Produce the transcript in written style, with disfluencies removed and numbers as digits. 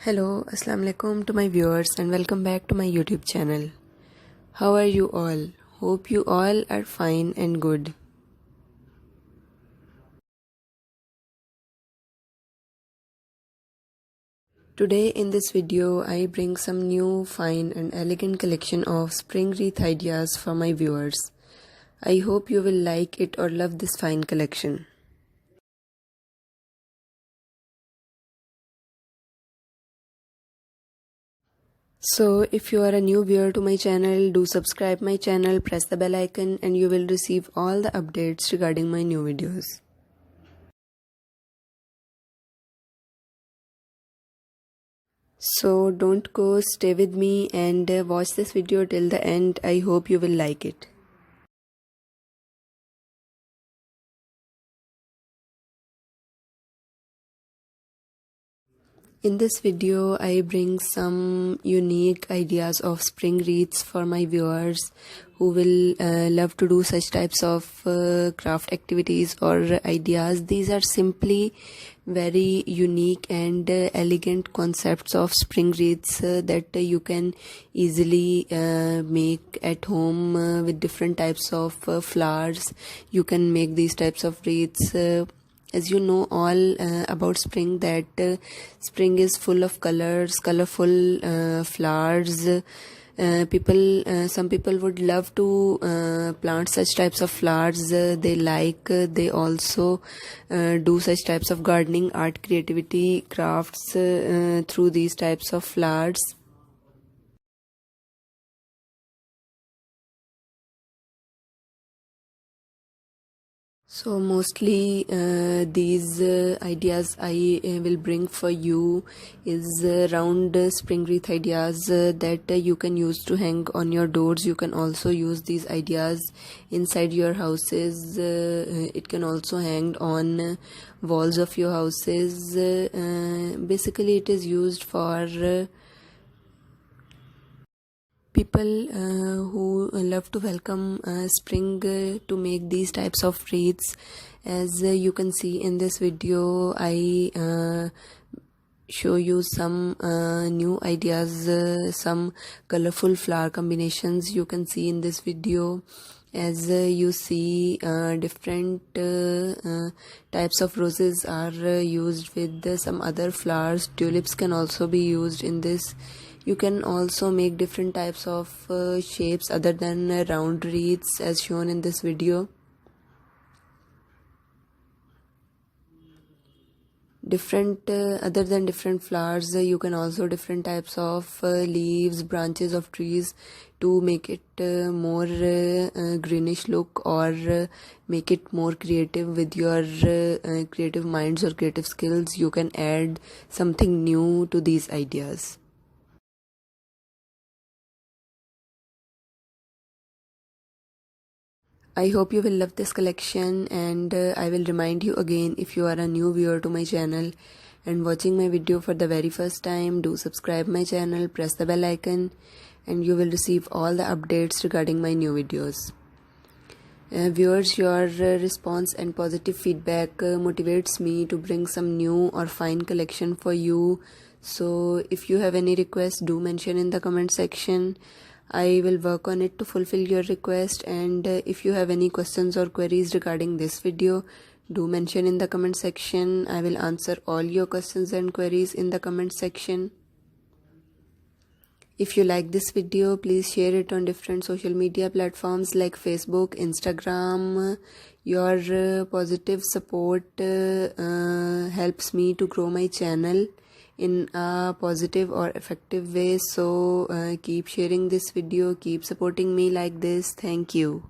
Hello, Assalamu alaikum to my viewers and welcome back to my YouTube channel. How are you all? Hope you all are fine and good. Today in this video, I bring some new fine and elegant collection of spring wreath ideas for my viewers. I hope you will like it or love this fine collection. So if you are a new viewer to my channel, do subscribe my channel, press the bell icon and you will receive all the updates regarding my new videos. So don't go, stay with me and watch this video till the end. I hope you will like it. In this video, I bring some unique ideas of spring wreaths for my viewers who will love to do such types of craft activities or ideas. These are simply very unique and elegant concepts of spring wreaths that you can easily make at home with different types of flowers. You can make these types of wreaths. As you know all about spring, that spring is full of colors, colorful flowers. Some people would love to plant such types of flowers. They also do such types of gardening, art, creativity, crafts through these types of flowers. So mostly these ideas I will bring for you is round spring wreath ideas that you can use to hang on your doors. You can also use these ideas inside your houses. It can also hang on walls of your houses. Basically it is used for people who love to welcome spring to make these types of wreaths. As you can see in this video, I show you some new ideas, some colorful flower combinations you can see in this video. As you see, different types of roses are used with some other flowers. Tulips can also be used in this. You can also make different types of shapes other than round wreaths as shown in this video. Other than different flowers, you can also different types of leaves, branches of trees to make it more greenish look, or make it more creative with your creative minds or creative skills. You can add something new to these ideas. I hope you will love this collection, and I will remind you again, if you are a new viewer to my channel and watching my video for the very first time, do subscribe my channel, press the bell icon and you will receive all the updates regarding my new videos. Viewers, your response and positive feedback motivates me to bring some new or fine collection for you. So if you have any requests, do mention in the comment section. I will work on it to fulfill your request, and if you have any questions or queries regarding this video, do mention in the comment section. I will answer all your questions and queries in the comment section. If you like this video, please share it on different social media platforms like Facebook, Instagram. Your positive support helps me to grow my channel in a positive or effective way. So keep sharing this video, keep supporting me like this. Thank you.